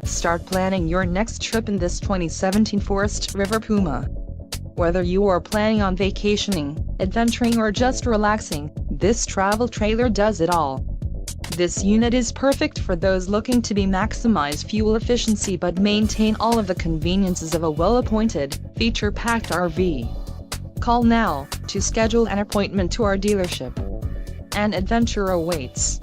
Start planning your next trip in this 2017 Forest River Puma. Whether you are planning on vacationing, adventuring or just relaxing, this travel trailer does it all. This unit is perfect for those looking to maximize fuel efficiency but maintain all of the conveniences of a well-appointed, feature-packed RV. Call now to schedule an appointment to our dealership. An adventure awaits.